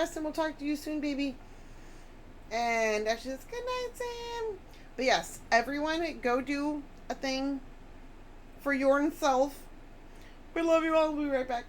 rest, and we'll talk to you soon, baby. And actually, it's good night, Sam. But yes, everyone, go do a thing for your self. We love you all. We'll be right back.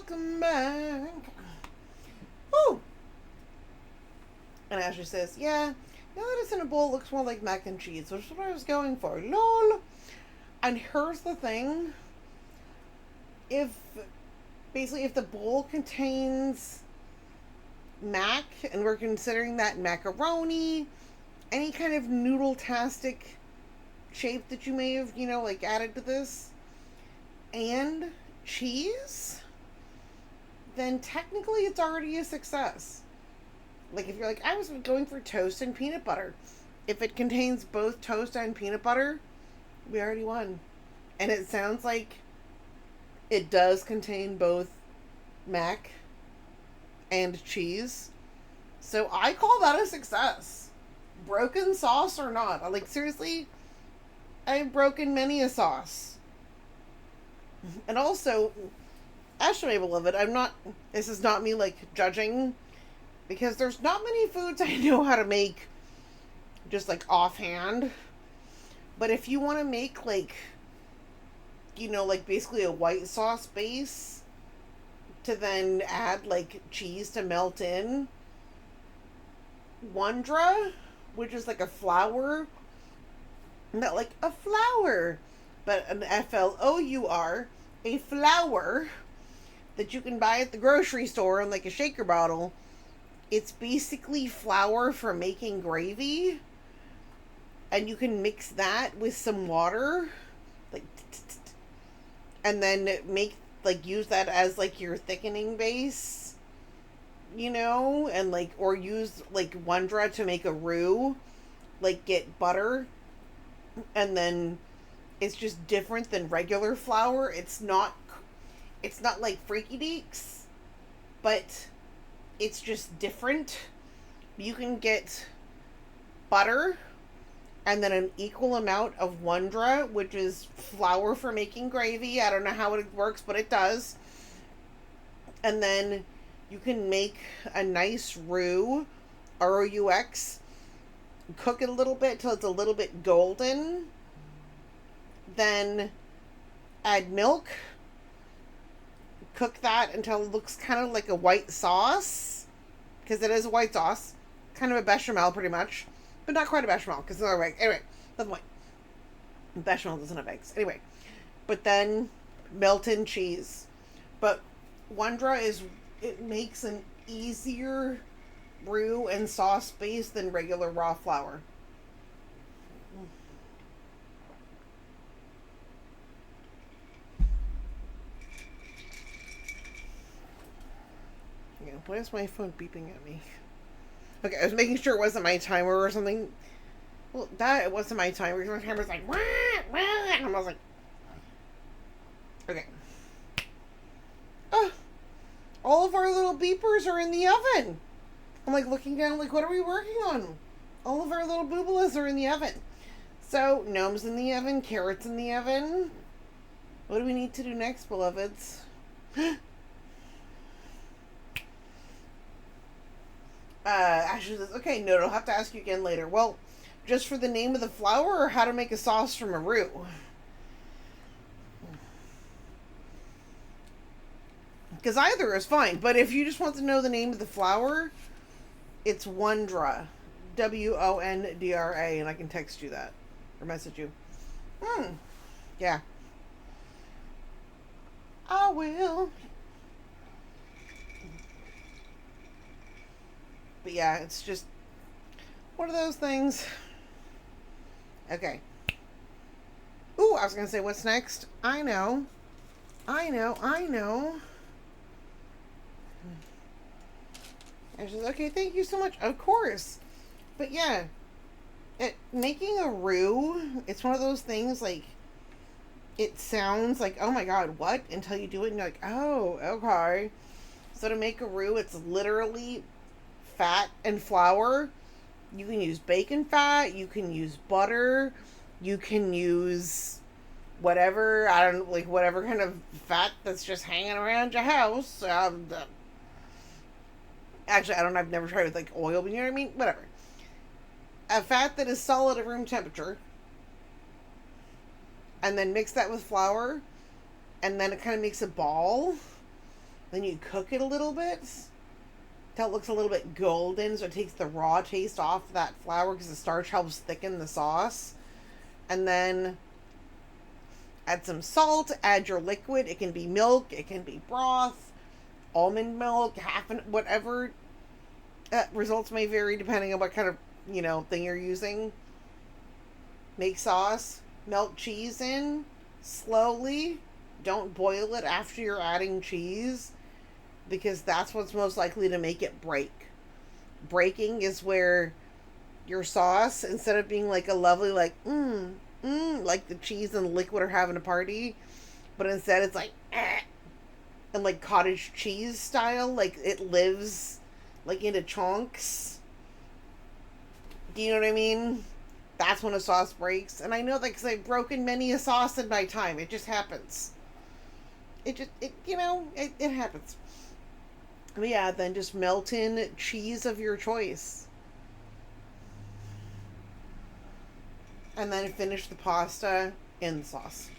welcome back. Woo! And Ashley says, yeah, now that it's in a bowl, it looks more like mac and cheese, which is what I was going for. LOL. And here's the thing. If the bowl contains mac, and we're considering that macaroni, any kind of noodle-tastic shape that you may have, like added to this, and cheese, then technically it's already a success. Like if you're like, I was going for toast and peanut butter. If it contains both toast and peanut butter, we already won. And it sounds like it does contain both mac and cheese. So I call that a success. Broken sauce or not. Like seriously, I've broken many a sauce. And also, Ashley may love it. This is not me like judging, because there's not many foods I know how to make just like offhand. But if you want to make like, like basically a white sauce base to then add like cheese to melt in, Wondra, which is like a flour, not like a flour, but an FLOUR, a flour that you can buy at the grocery store in like a shaker bottle. It's basically flour for making gravy, and you can mix that with some water, like, and then use that as like your thickening base, and like, or use like Wondra to make a roux, like get butter, and then it's just different than regular flour. It's not like Freaky Deeks, but it's just different. You can get butter and then an equal amount of Wondra, which is flour for making gravy. I don't know how it works, but it does. And then you can make a nice roux, ROUX. Cook it a little bit till it's a little bit golden. Then add milk. Cook that until it looks kind of like a white sauce, because it is a white sauce, kind of a bechamel pretty much, but not quite a bechamel because it's not egg. Anyway, that's the point. Bechamel doesn't have eggs. Anyway, but then melt in cheese. But Wondra it makes an easier roux and sauce base than regular raw flour. Why is my phone beeping at me? Okay, I was making sure it wasn't my timer or something. Well, it wasn't my timer. My timer's like, wah, wah, and I was like, okay. All of our little beepers are in the oven. I'm like looking down, like, what are we working on? All of our little boobalas are in the oven. So, gnomes in the oven, carrots in the oven. What do we need to do next, beloveds? Ashley says, okay, no, I'll have to ask you again later. Well, just for the name of the flour or how to make a sauce from a roux? Because either is fine, but if you just want to know the name of the flour, it's Wondra. WONDRA, and I can text you that. Or message you. Yeah. I will. But yeah, it's just one of those things. Okay. Ooh, I was going to say, what's next? I know. And she's okay, thank you so much. Of course. But yeah, making a roux, it's one of those things, like, it sounds like, oh my god, what? Until you do it and you're like, oh, okay. So to make a roux, it's literally fat and flour. You can use bacon fat, you can use butter, you can use whatever, whatever kind of fat that's just hanging around your house. Actually, I've never tried with like oil, but you know what I mean? Whatever. A fat that is solid at room temperature. And then mix that with flour. And then it kind of makes a ball. Then you cook it a little bit till it looks a little bit golden, so it takes the raw taste off that flour because the starch helps thicken the sauce. And then add some salt, add your liquid. It can be milk, it can be broth, almond milk, whatever. Results may vary depending on what kind of, thing you're using. Make sauce, melt cheese in slowly. Don't boil it after you're adding cheese because that's what's most likely to make it break. Breaking is where your sauce, instead of being like a lovely, like, like the cheese and the liquid are having a party, but instead it's like, and like cottage cheese style, like it lives like into chunks. Do you know what I mean? That's when a sauce breaks. And I know that because I've broken many a sauce in my time. It just happens. It happens. But yeah, then just melt in cheese of your choice. And then finish the pasta in the sauce.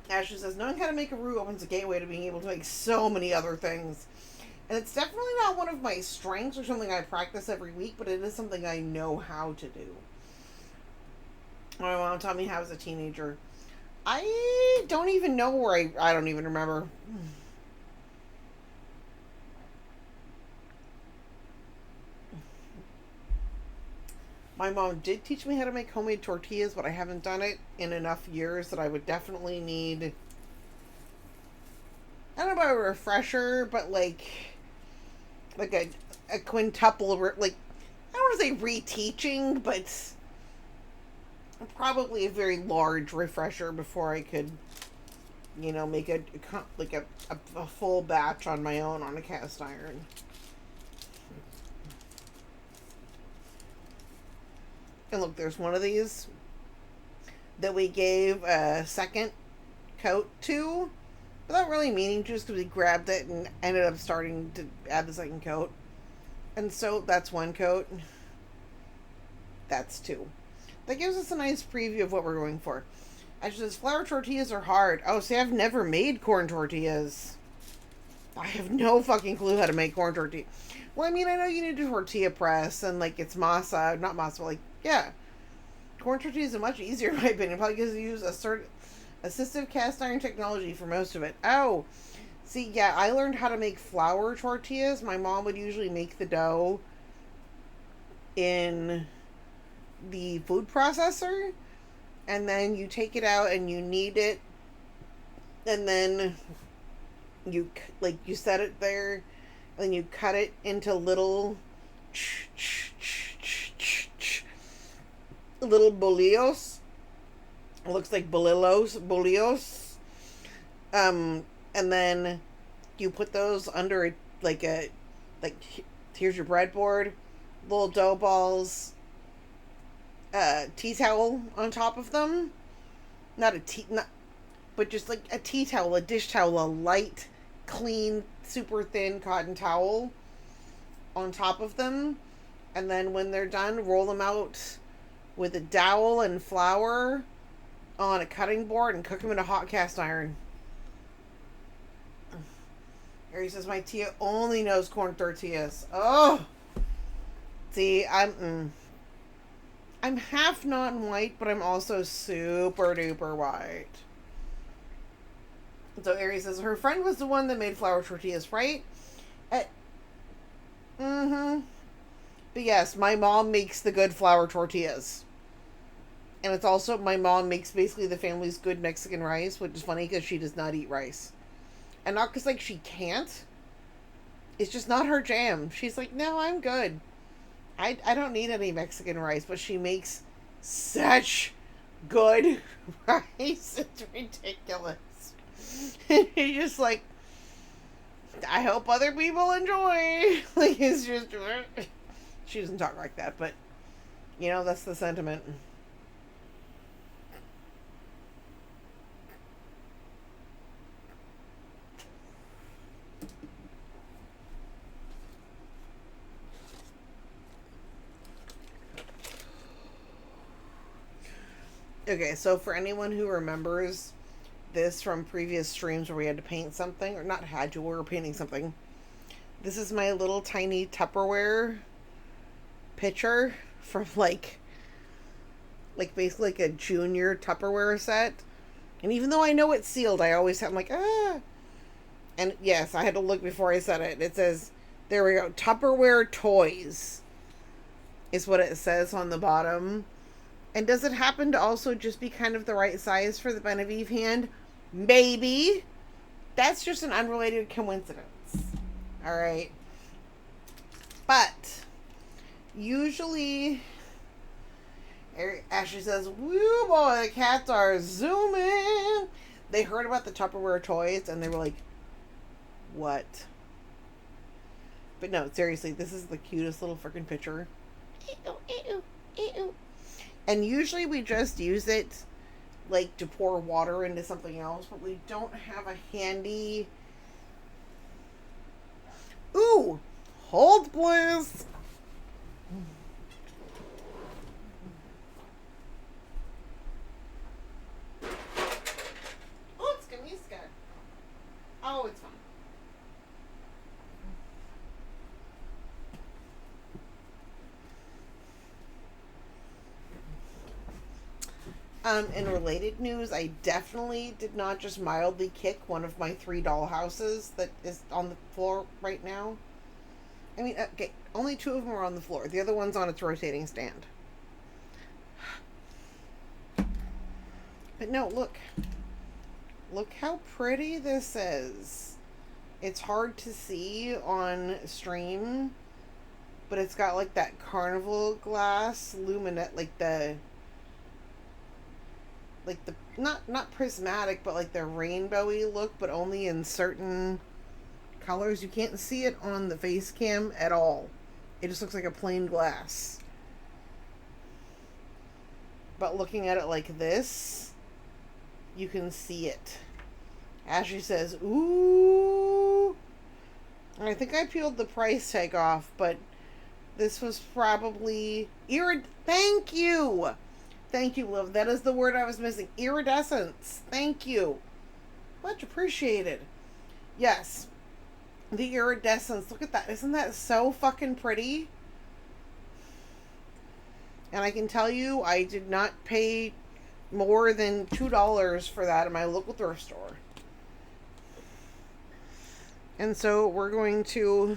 Ashley says, knowing how to make a roux opens a gateway to being able to make so many other things. And it's definitely not one of my strengths or something I practice every week, but it is something I know how to do. My mom taught me how as a teenager. I don't even know where I don't even remember. My mom did teach me how to make homemade tortillas, but I haven't done it in enough years that I would definitely need, I don't know about a refresher, but like a quintuple, like, I don't want to say reteaching, but probably a very large refresher before I could, make a full batch on my own on a cast iron. And look, there's one of these that we gave a second coat to, without really meaning to, just because we grabbed it and ended up starting to add the second coat. And so that's one coat. That's two. That gives us a nice preview of what we're going for. Actually, says flour tortillas are hard. Oh, see, I've never made corn tortillas. I have no fucking clue how to make corn tortillas. Well, I mean, I know you need a tortilla press and like it's masa, not masa, but like, yeah. Corn tortillas are much easier in my opinion, probably because you use assistive cast iron technology for most of it. Oh, see, yeah, I learned how to make flour tortillas. My mom would usually make the dough in the food processor, and then you take it out and you knead it, and then you set it there, and then you cut it into little bolillos. It looks like bolillos. And then you put those under here's your breadboard, little dough balls, tea towel on top of them. But just like a tea towel, a dish towel, a light, clean, super thin cotton towel on top of them. And then when they're done, roll them out with a dowel and flour on a cutting board and cook them in a hot cast iron. Harry says, my tia only knows corn tortillas. Oh! See, I'm half non-white, but I'm also super duper white. So Aries says, her friend was the one that made flour tortillas, right? Mm-hmm. But yes, my mom makes the good flour tortillas. And it's also, my mom makes basically the family's good Mexican rice, which is funny because she does not eat rice. And not because, like, she can't. It's just not her jam. She's like, no, I'm good. I don't need any Mexican rice, but she makes such good rice. It's ridiculous. He's just like, I hope other people enjoy. Like, it's just, she doesn't talk like that, but, that's the sentiment. Okay, so for anyone who remembers this from previous streams where we had to paint something, or not had to, we were painting something. This is my little tiny Tupperware pitcher from like basically like a junior Tupperware set. And even though I know it's sealed, I always have, I'm like, ah. And yes, I had to look before I said it. It says, there we go, Tupperware Toys is what it says on the bottom. And does it happen to also just be kind of the right size for the Genevieve hand? Maybe. That's just an unrelated coincidence. All right. But usually, Ashley says, woo boy, the cats are zooming. They heard about the Tupperware toys and they were like, what? But no, seriously, this is the cutest little freaking picture. And usually we just use it like to pour water into something else, but we don't have a handy... Ooh! Hold, please! Oh, it's Kamiska. Oh, it's fine. In related news, I definitely did not just mildly kick one of my 3 doll houses that is on the floor right now. I mean, okay, only 2 of them are on the floor. The other one's on its rotating stand. But no, look. Look how pretty this is. It's hard to see on stream, but it's got like that carnival glass luminette, like the not prismatic, but like the rainbowy look, but only in certain colors. You can't see it on the face cam at all. It just looks like a plain glass. But looking at it like this, you can see it. Ashley says, ooh. I think I peeled the price tag off, but this was probably thank you. Thank you, Liv. That is the word I was missing. Iridescence. Thank you. Much appreciated. Yes. The iridescence. Look at that. Isn't that so fucking pretty? And I can tell you, I did not pay more than $2 for that in my local thrift store. And so we're going to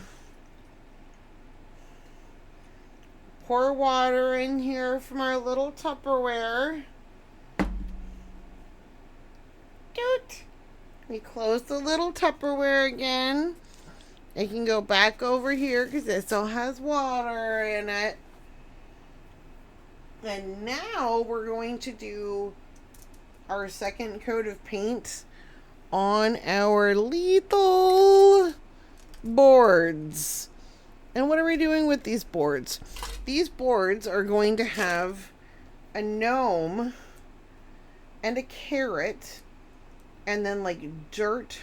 pour water in here from our little Tupperware. Doot. We close the little Tupperware again. It can go back over here because it still has water in it. And now we're going to do our second coat of paint on our lethal boards. And what are we doing with these boards? These boards are going to have a gnome and a carrot and then like dirt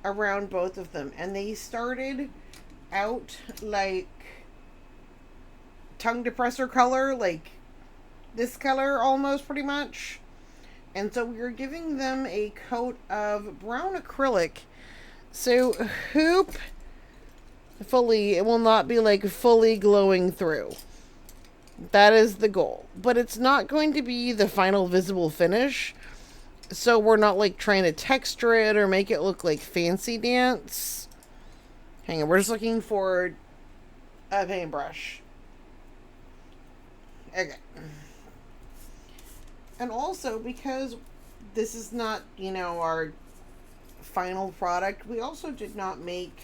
around both of them. And they started out like tongue depressor color, like this color almost pretty much. And so we're giving them a coat of brown acrylic. So hopefully it will not be like fully glowing through. That is the goal. But it's not going to be the final visible finish. So we're not like trying to texture it or make it look like fancy dance. Hang on, we're just looking for a paintbrush. Okay. And also, because this is not, you know, our final product, we also did not make,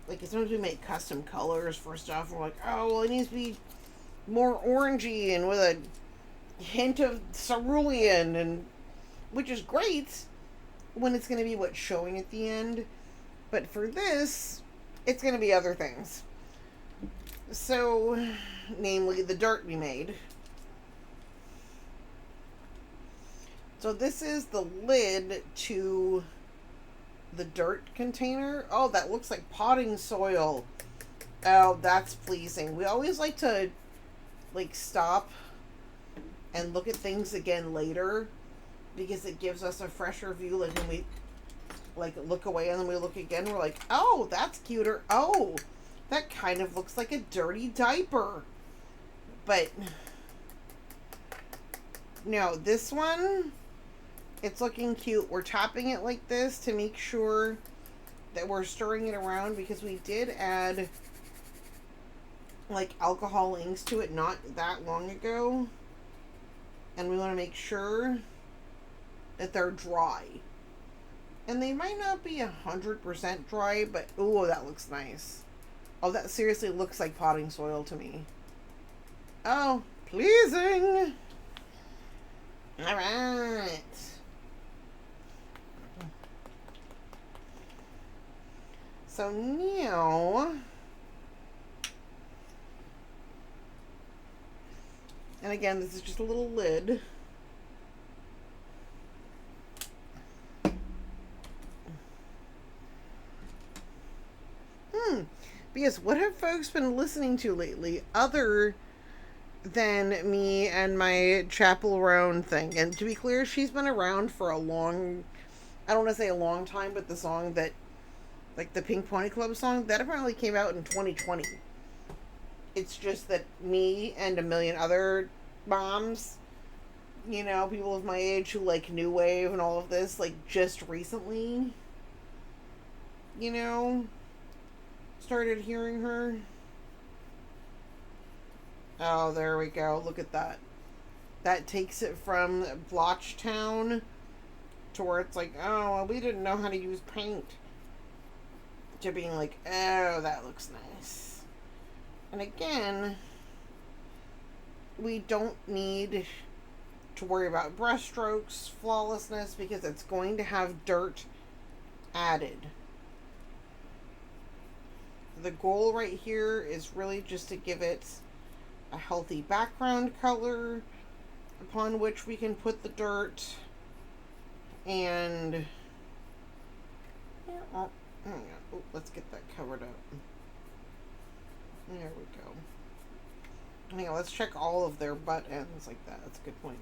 like, sometimes we make custom colors for stuff. We're like, oh, well, it needs to be more orangey and with a hint of cerulean, and which is great when it's going to be what's showing at the end. But for this, it's going to be other things. So, namely, the dirt we made. So this is the lid to the dirt container. Oh, that looks like potting soil. Oh, that's pleasing. We always like to like stop and look at things again later because it gives us a fresher view. Like when we like look away and then we look again, we're like, oh, that's cuter. Oh, that kind of looks like a dirty diaper. But no, this one, it's looking cute. We're topping it like this to make sure that we're stirring it around, because we did add like alcohol inks to it not that long ago, and we want to make sure that they're dry. And they might not be 100% dry, but ooh, that looks nice. Oh, that seriously looks like potting soil to me. Oh, pleasing. All right. So now, and again, this is just a little lid. Because what have folks been listening to lately other than me and my Chapel Roan thing? And to be clear, she's been around for a long, I don't want to say a long time, but the song that, like the Pink Pony Club song, that apparently came out in 2020. It's just that me and a million other moms, you know, people of my age who like new wave and all of this, like just recently, you know, started hearing her. Oh, there we go. Look at that. That takes it from Blotch Town to where it's like, oh, well, we didn't know how to use paint, to being like, oh, that looks nice. And again, we don't need to worry about brush strokes, flawlessness, because it's going to have dirt added. The goal right here is really just to give it a healthy background color upon which we can put the dirt. And oh, let's get that covered up. There we go. Hang on, let's check all of their butt ends like that. That's a good point.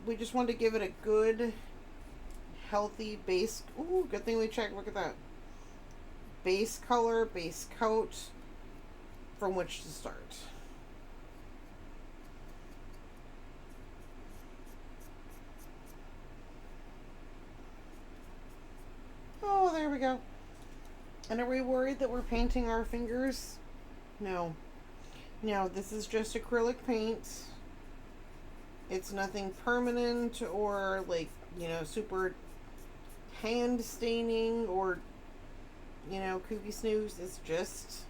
We just want to give it a good, healthy base. Ooh, good thing we checked. Look at that. Base color, base coat from which to start. Oh, there we go. And are we worried that we're painting our fingers? No. No, this is just acrylic paint. It's nothing permanent or like, you know, super hand staining or, you know, kooky snooze. It's just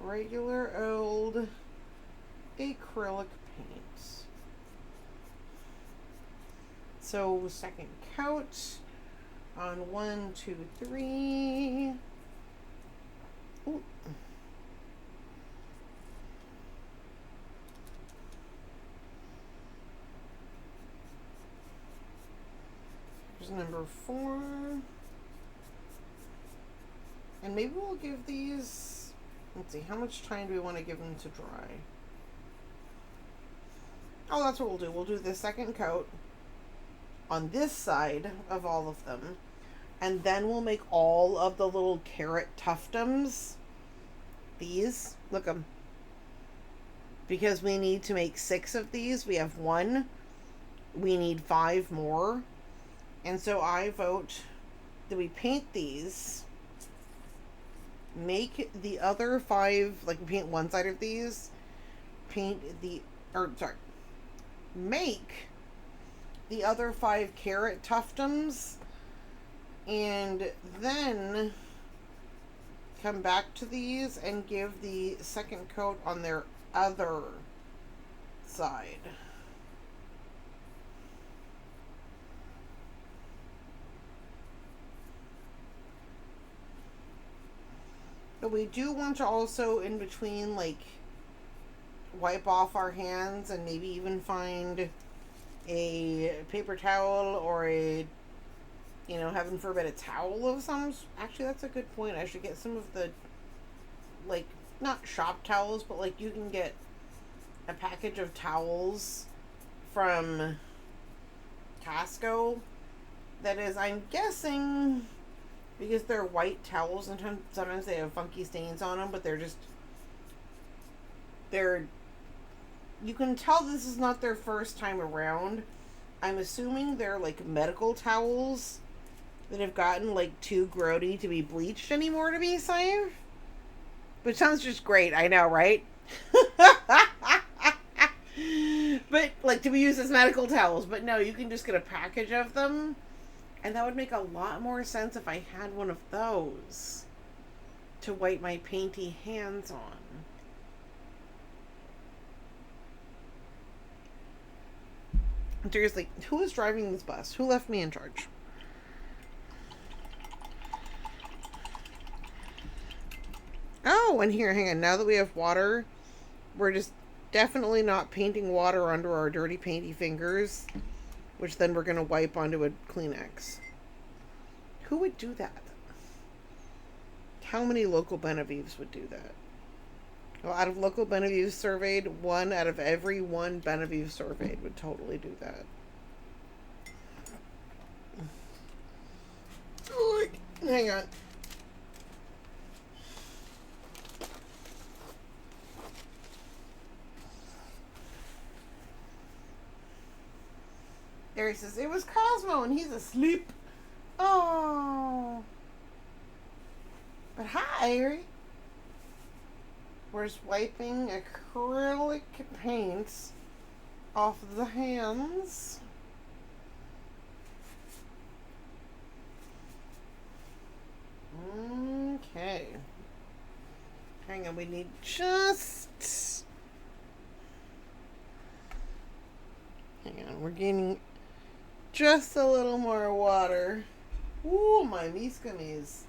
regular old acrylic paint. So second coat on 1, 2, 3. Ooh. Here's number 4. And maybe we'll give these, let's see, how much time do we want to give them to dry? Oh, that's what we'll do. We'll do the second coat on this side of all of them. And then we'll make all of the little carrot tuftums. These, look them. Because we need to make 6 of these. We have 1. We need 5 more. And so I vote that we paint these. Make the other 5, like we paint one side of these. Make the other 5 carrot tuftums. And then come back to these and give the second coat on their other side. But we do want to also, in between, like, wipe off our hands and maybe even find a paper towel or a, you know, heaven forbid, a towel of some. Actually, that's a good point. I should get some of the, like, not shop towels, but like you can get a package of towels from Casco that is, I'm guessing, because they're white towels and sometimes they have funky stains on them, but you can tell this is not their first time around. I'm assuming they're like medical towels that have gotten like too grody to be bleached anymore to be safe. But sounds just great, I know, right? But like to be used as medical towels. But no, you can just get a package of them. And that would make a lot more sense if I had one of those to wipe my painty hands on. Seriously, who is driving this bus? Who left me in charge? Oh, and here, hang on. Now that we have water, we're just definitely not painting water under our dirty painty fingers, which then we're going to wipe onto a Kleenex. Who would do that? How many local Benevieves would do that? Well, out of local Benevieves surveyed, 1 out of every 1 Benevieves surveyed would totally do that. Hang on. There he says, it was Cosmo and he's asleep. Oh. But hi, Ari. We're just wiping acrylic paints off the hands. Okay. Hang on, we need just... Hang on, we're gaining just a little more water. Ooh, my meeskemies.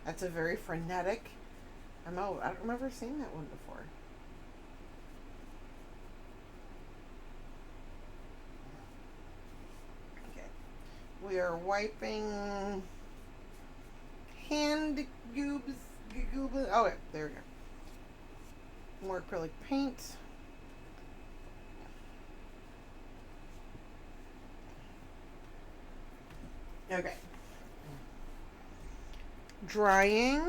That's a very frenetic. I don't remember seeing that one before. Okay. We are wiping hand goobs. Oh, wait, there we go. More acrylic paint. Okay. Drying.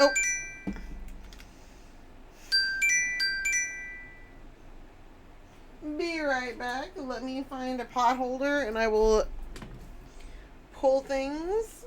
Oh. Be right back. Let me find a pot holder and I will pull things.